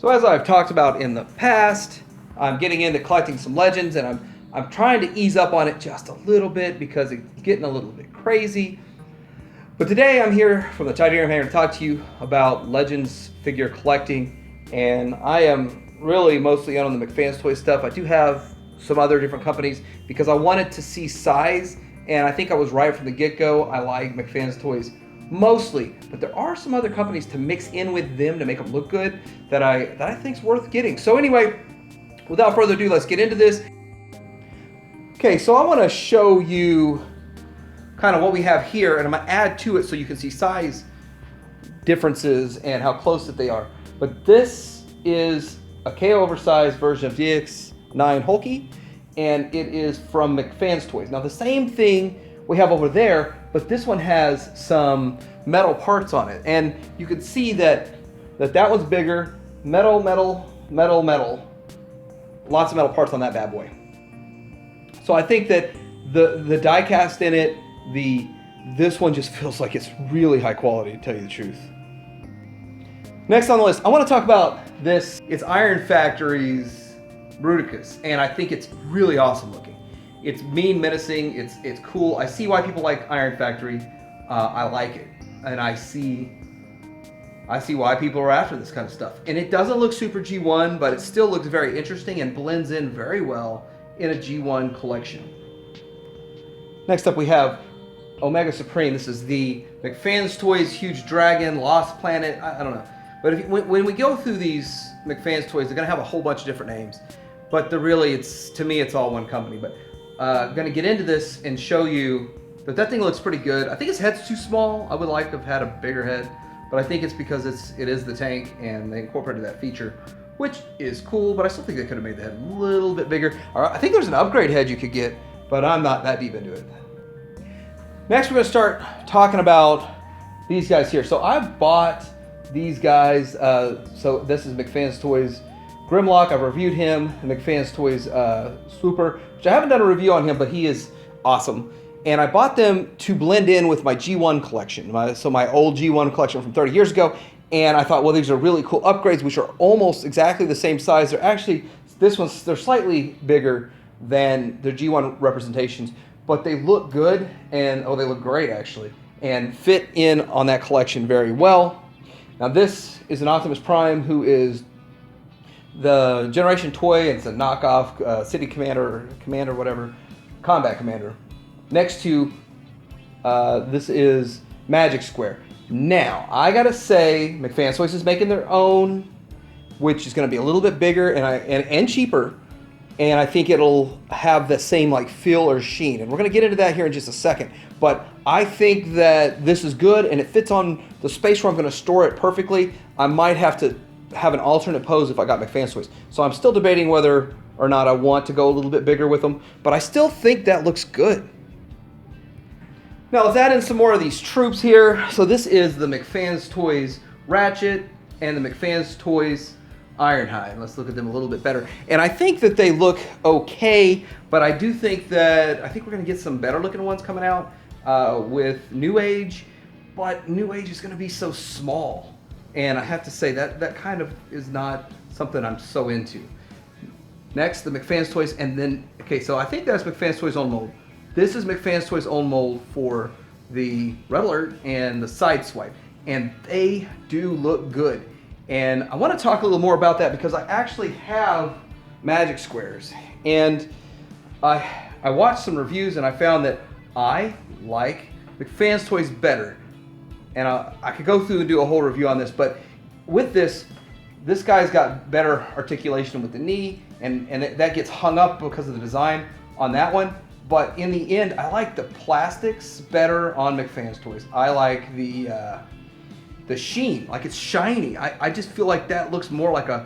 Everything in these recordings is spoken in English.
So as I've talked about in the past, I'm getting into collecting some legends, and I'm trying to ease up on it just a little bit because it's getting a little bit crazy. But today I'm here from the Titanium Hangar to talk to you about legends figure collecting, and I am really mostly on the Macphails toy stuff. I do have some other different companies because I wanted to see size, and I think I was right from the get-go. I like Macphails toys mostly, but there are some other companies to mix in with them to make them look good that I think is worth getting. So anyway, without further ado, let's get into this. Okay, so I want to show you kind of what we have here, and I'm going to add to it so you can see size differences and how close that they are. But this is a KO oversized version of DX9 Hulky, and it is from Macphails Toys. Now the same thing we have over there, but this one has some metal parts on it, and you can see that one's bigger. Metal, lots of metal parts on that bad boy. So I think that the die cast in it, this one just feels like it's really high quality, to tell you the truth. Next on the list, I want to talk about this. It's Iron Factory's Bruticus, and I think it's really awesome looking. It's mean, menacing, it's cool. I see why people like Iron Factory. I like it, and I see why people are after this kind of stuff. And it doesn't look super G1, but it still looks very interesting and blends in very well in a G1 collection. Next up we have Omega Supreme. This is the Macphails Toys Huge Dragon, Lost Planet, I don't know. But when we go through these Macphails Toys, they're gonna have a whole bunch of different names. But to me, it's all one company. But I'm gonna get into this and show you that thing looks pretty good. I think his head's too small. I would like to have had a bigger head, but I think it's because it is the tank and they incorporated that feature, which is cool, but I still think they could have made the head a little bit bigger. I think there's an upgrade head you could get, but I'm not that deep into it. Next, we're gonna start talking about these guys here. So I bought these guys. So this is Macphails Toys Grimlock. I've reviewed him. Macphails Toys Swooper, which I haven't done a review on him, but he is awesome. And I bought them to blend in with my G1 collection, my old G1 collection from 30 years ago. And I thought, well, these are really cool upgrades, which are almost exactly the same size. They're actually, they're slightly bigger than their G1 representations, but they look good, and they look great actually, and fit in on that collection very well. Now this is an Optimus Prime, who is the Generation toy, and it's a knockoff City Commander, whatever, Combat Commander. Next to this is Magic Square. Now I gotta say, Macphails Toys is making their own, which is going to be a little bit bigger and cheaper, and I think it'll have the same like feel or sheen. And we're going to get into that here in just a second. But I think that this is good, and it fits on the space where I'm going to store it perfectly. I might have to have an alternate pose if I got Macphails Toys. So I'm still debating whether or not I want to go a little bit bigger with them, but I still think that looks good. Now let's add in some more of these troops here. So this is the Macphails Toys Ratchet and the Macphails Toys Ironhide. Let's look at them a little bit better. And I think that they look okay, but I do think we're gonna get some better looking ones coming out with New Age, but New Age is gonna be so small. And I have to say that kind of is not something I'm so into. Next, the Macphails Toys, and then, okay, so I think that's Macphails Toys own mold. This is Macphails Toys own mold for the Red Alert and the Sideswipe, and they do look good. And I want to talk a little more about that because I actually have Magic Squares, and I watched some reviews and I found that I like Macphails Toys better. And I could go through and do a whole review on this, but with this guy's got better articulation with the knee, and that gets hung up because of the design on that one. But in the end, I like the plastics better on Macphails Toys. I like the sheen, like it's shiny. I just feel like that looks more like a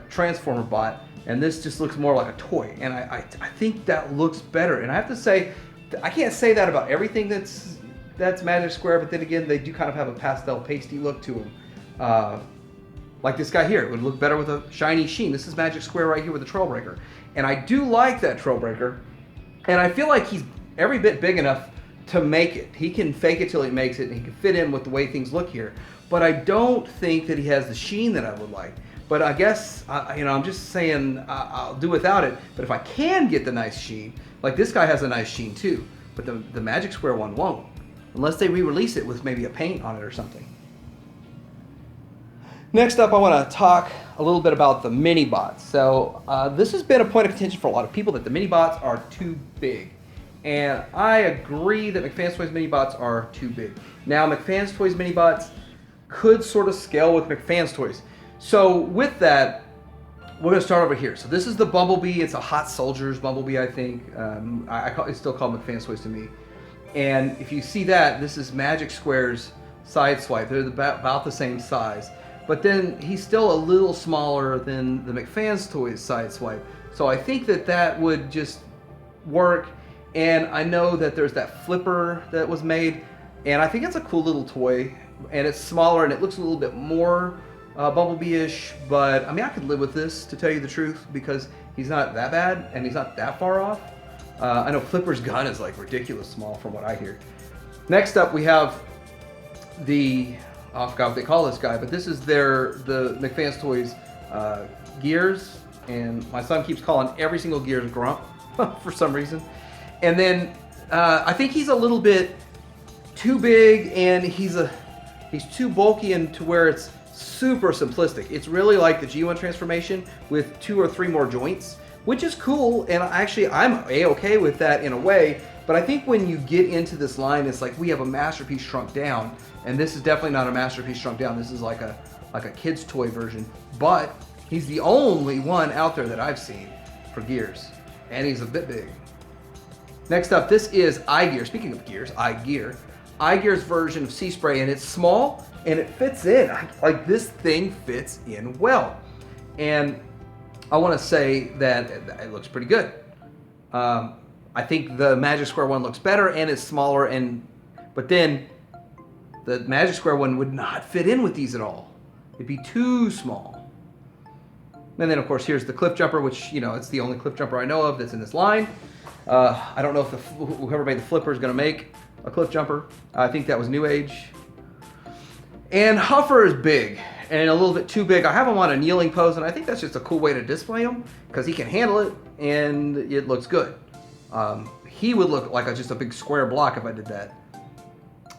Transformer bot, and this just looks more like a toy. And I think that looks better. And I have to say, I can't say that about everything that's Magic Square, but then again, they do kind of have a pastel pasty look to them. Like this guy here, it would look better with a shiny sheen. This is Magic Square right here with the Trailbreaker. And I do like that Trailbreaker. And I feel like he's every bit big enough to make it. He can fake it till he makes it, and he can fit in with the way things look here. But I don't think that he has the sheen that I would like. But I guess, I'm just saying I'll do without it. But if I can get the nice sheen, like this guy has a nice sheen too, but the Magic Square one won't. Unless they re-release it with maybe a paint on it or something. Next up, I want to talk a little bit about the mini bots. So this has been a point of contention for a lot of people that the mini bots are too big. And I agree that McFans Toys mini bots are too big. Now, McFans Toys mini bots could sort of scale with McFans Toys. So with that, we're going to start over here. So this is the Bumblebee. It's a Hot Soldiers Bumblebee, I think. It's still called McFans Toys to me. And if you see that, this is Magic Square's Sideswipe. They're about the same size. But then he's still a little smaller than the McFans Toys Sideswipe. So I think that would just work. And I know that there's that flipper that was made. And I think it's a cool little toy. And it's smaller and it looks a little bit more Bumblebee-ish. But I mean, I could live with this, to tell you the truth, because he's not that bad and he's not that far off. I know Flipper's gun is like ridiculous small from what I hear. Next up, we have I forgot what they call this guy, but this is the McFans Toys Gears, and my son keeps calling every single Gears Grump for some reason. And then I think he's a little bit too big, and he's too bulky and to where it's super simplistic. It's really like the G1 transformation with 2 or 3 more joints, which is cool, and actually I'm A-okay with that in a way. But I think when you get into this line, it's like we have a masterpiece shrunk down, and this is definitely not a masterpiece shrunk down. This is like a kid's toy version, but he's the only one out there that I've seen for Gears, and he's a bit big. Next up, this is iGear. Speaking of Gears, iGear's version of Sea Spray, and it's small and it fits in. Like this thing fits in well, and I want to say that it looks pretty good. I think the Magic Square one looks better and it's smaller, but then the Magic Square one would not fit in with these at all. It'd be too small. And then of course here's the Cliffjumper, which it's the only Cliffjumper I know of that's in this line. I don't know if whoever made the flipper is going to make a Cliffjumper. I think that was New Age. And Huffer is big and a little bit too big. I have him on a kneeling pose, and I think that's just a cool way to display him because he can handle it and it looks good. He would look like just a big square block if I did that.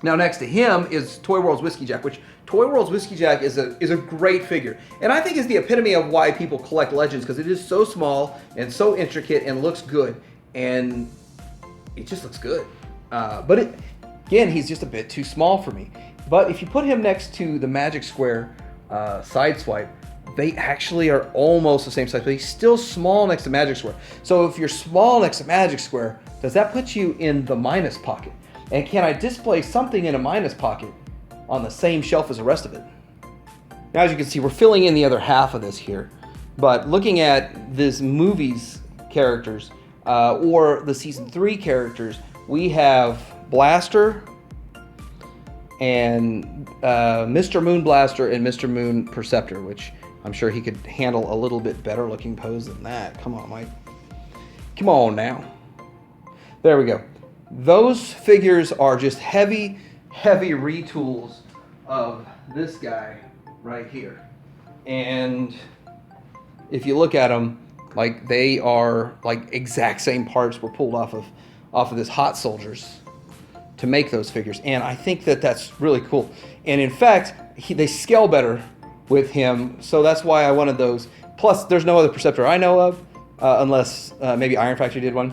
Now next to him is Toy World's Whiskey Jack, which Toy World's Whiskey Jack is a great figure, and I think is the epitome of why people collect Legends, because it is so small and so intricate and looks good, and it just looks good. But again, he's just a bit too small for me. But if you put him next to the Magic Square Sideswipe, they actually are almost the same size, but he's still small next to Magic Square. So if you're small next to Magic Square, does that put you in the minus pocket? And can I display something in a minus pocket on the same shelf as the rest of it? Now, as you can see, we're filling in the other half of this here. But looking at this movie's characters, or the Season 3 characters, we have Blaster and Mr. Moon Blaster and Mr. Moon Perceptor, which I'm sure he could handle a little bit better looking pose than that. Come on, Mike. Come on now. There we go. Those figures are just heavy, heavy retools of this guy right here. And if you look at them, like they are like exact same parts were pulled off of this Hot Soldiers to make those figures. And I think that's really cool. And in fact, they scale better with him, so that's why I wanted those. Plus, there's no other Perceptor I know of, unless maybe Iron Factory did one.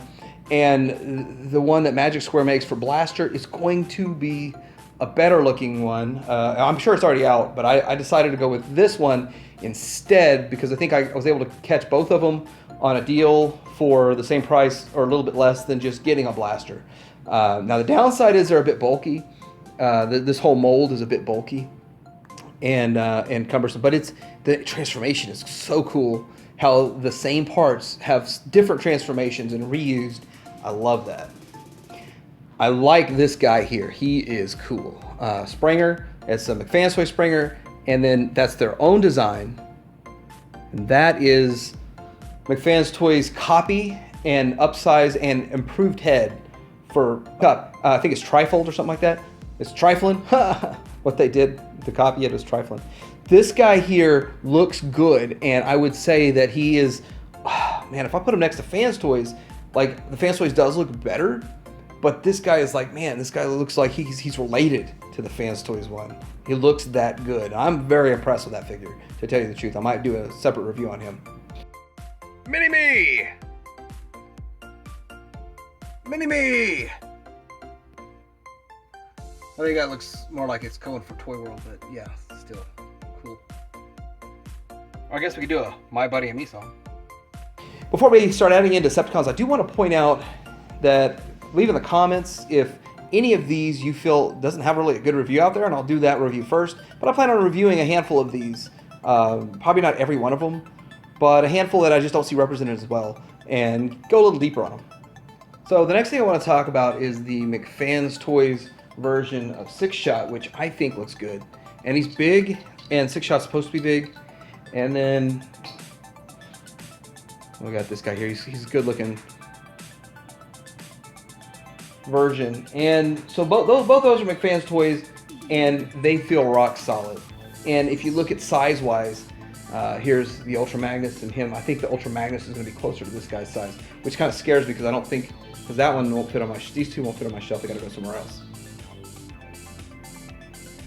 And the one that Magic Square makes for Blaster is going to be a better looking one. I'm sure it's already out, but I decided to go with this one instead because I think I was able to catch both of them on a deal for the same price or a little bit less than just getting a Blaster. Now the downside is they're a bit bulky. This whole mold is a bit bulky and cumbersome, but the transformation is so cool. How the same parts have different transformations and reused. I love that. I like this guy here. He is cool. Springer, it's a McFans Toy Springer, and then that's their own design. And that is McFans Toys copy and upsize and improved head for I think it's Trifold or something like that. It's Triflin. What they did, the copy it was Triflin. This guy here looks good, and I would say that he is, man, if I put him next to Fans Toys, like the Fans Toys does look better, but this guy is like, man, this guy looks like he's related to the Fans Toys one. He looks that good. I'm very impressed with that figure, to tell you the truth. I might do a separate review on him. Mini-Me! Mini-Me! I think that looks more like it's going for Toy World, but yeah, still cool. I guess we could do a My Buddy and Me song. Before we start adding in Decepticons, I do want to point out that leave in the comments if any of these you feel doesn't have really a good review out there, and I'll do that review first. But I plan on reviewing a handful of these. Probably not every one of them, but a handful that I just don't see represented as well, and go a little deeper on them. So the next thing I want to talk about is the Macphails Toys version of Six Shot, which I think looks good. And he's big, and Six Shot's supposed to be big. And then we got this guy here. He's a good looking version. And so both those are Macphails Toys, and they feel rock solid. And if you look at size wise, here's the Ultra Magnus and him. I think the Ultra Magnus is going to be closer to this guy's size, which kind of scares me because I don't think, because that one won't fit on my, these two won't fit on my shelf. They got to go somewhere else.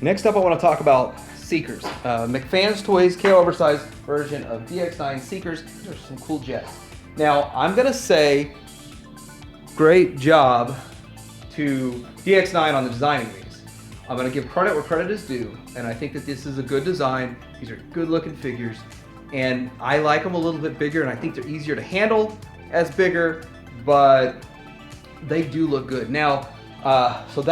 Next up, I want to talk about Seekers. Macphails Toys KO oversized version of DX9 Seekers. These are some cool jets. Now, I'm going to say great job to DX9 on the designing these. I'm going to give credit where credit is due, and I think that this is a good design. These are good looking figures, and I like them a little bit bigger, and I think they're easier to handle as bigger, but they do look good. Now, so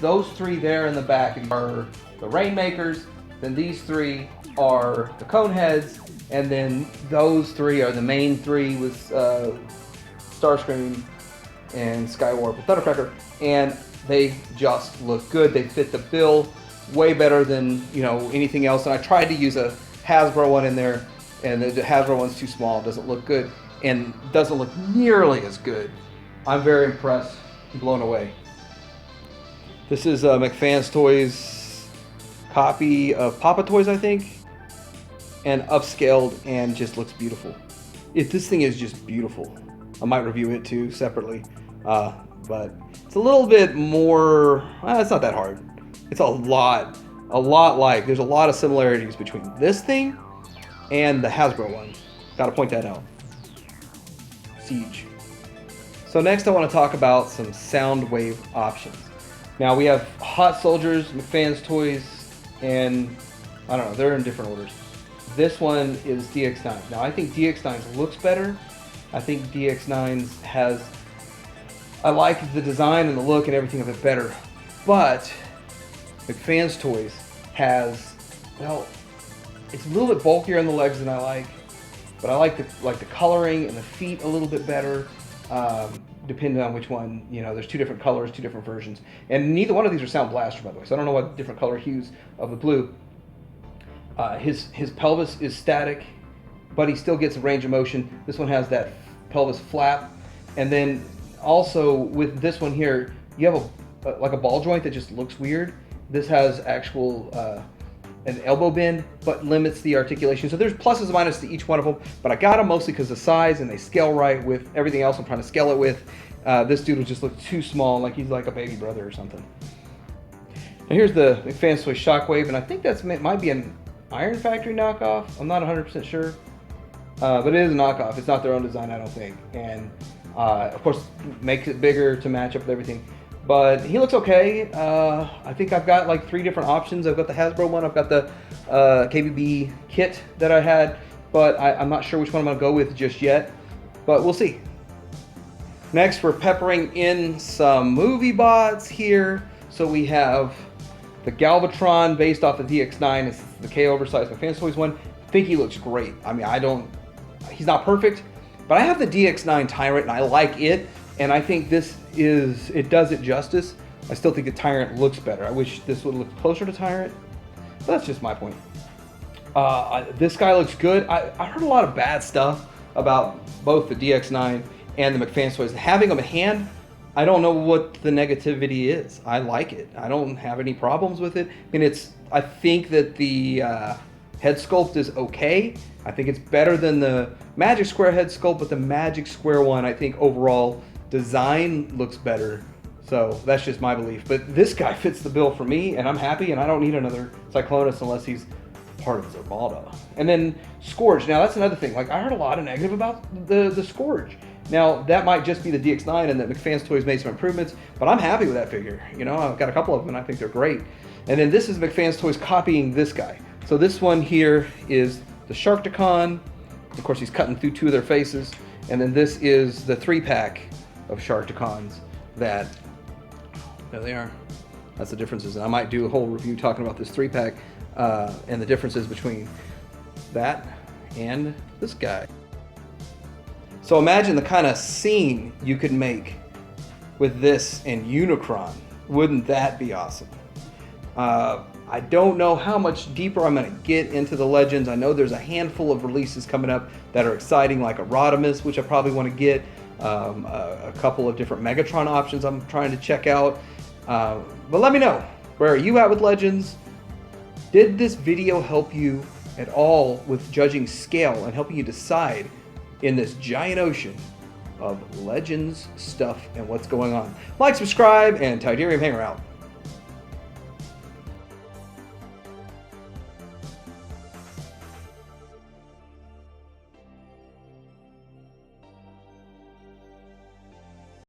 those three there in the back are the Rainmakers, then these three are the Coneheads, and then those three are the main three with Starscream and Skywarp and Thundercracker, and they just look good. They fit the bill way better than anything else. And I tried to use a Hasbro one in there, and the Hasbro one's too small. It doesn't look good, and doesn't look nearly as good. I'm very impressed and blown away. This is Macphails Toys copy of Papa Toys, I think, and upscaled, and just looks beautiful. This thing is just beautiful. I might review it too separately, but it's a little bit more, it's not that hard. It's a lot like, there's a lot of similarities between this thing and the Hasbro one. Gotta point that out. Siege. So next I want to talk about some Soundwave options. Now we have Hot Soldiers, Macphails Toys, and I don't know, they're in different orders. This one is DX9. Now I think DX9's looks better. I think DX9's has, I like the design and the look and everything of it better, but Macphails Toys has, well, it's a little bit bulkier on the legs than I like, but I like the coloring and the feet a little bit better, depending on which one. There's two different colors, two different versions, and neither one of these are Sound Blaster, by the way, so I don't know what different color hues of the blue. His pelvis is static, but he still gets a range of motion. This one has that pelvis flap, and then also with this one here, you have like a ball joint that just looks weird. This has actual an elbow bend, but limits the articulation. So there's pluses and minuses to each one of them, but I got them mostly because of size, and they scale right with everything else I'm trying to scale it with. This dude will just look too small, like he's like a baby brother or something. Now here's the Macphails Toy Shockwave, and I think might be an Iron Factory knockoff. I'm not 100% sure, but it is a knockoff. It's not their own design, I don't think, and of course makes it bigger to match up with everything. But he looks okay. I think I've got like 3 different options. I've got the Hasbro one, I've got the KBB kit that I had, but I'm not sure which one I'm going to go with just yet, but we'll see. Next, we're peppering in some movie bots here. So we have the Galvatron based off the DX9. It's the KO oversized Macphails Toys one. I think he looks great. I mean, he's not perfect, but I have the DX9 Tyrant and I like it. And I think it does it justice. I still think the Tyrant looks better. I wish this would look closer to Tyrant, but that's just my point. This guy looks good. I heard a lot of bad stuff about both the DX9 and the Macphails Toys. Having them in hand, I don't know what the negativity is. I like it. I don't have any problems with it. I mean, I think that the Head sculpt is okay. I think it's better than the Magic Square head sculpt, but the Magic Square one, I think overall design looks better. So that's just my belief. But this guy fits the bill for me, and I'm happy, and I don't need another Cyclonus unless he's part of Zarbalda. And then Scourge. Now that's another thing. Like, I heard a lot of negative about the Scourge. Now that might just be the DX9 and that McPhails Toys made some improvements, but I'm happy with that figure. You know, I've got a couple of them and I think they're great. And then this is McPhails Toys copying this guy. So this one here is the Sharkticon. Of course, he's cutting through two of their faces. And then this is the 3-pack of Sharkticons that, there they are. That's the differences. And I might do a whole review talking about this 3-pack and the differences between that and this guy. So imagine the kind of scene you could make with this and Unicron. Wouldn't that be awesome? I don't know how much deeper I'm going to get into the Legends. I know there's a handful of releases coming up that are exciting, like a Rodimus, which I probably want to get. A couple of different Megatron options I'm trying to check out. But let me know, where are you at with Legends? Did this video help you at all with judging scale and helping you decide in this giant ocean of Legends stuff and what's going on? Like, subscribe, and Tidarium Hanger out.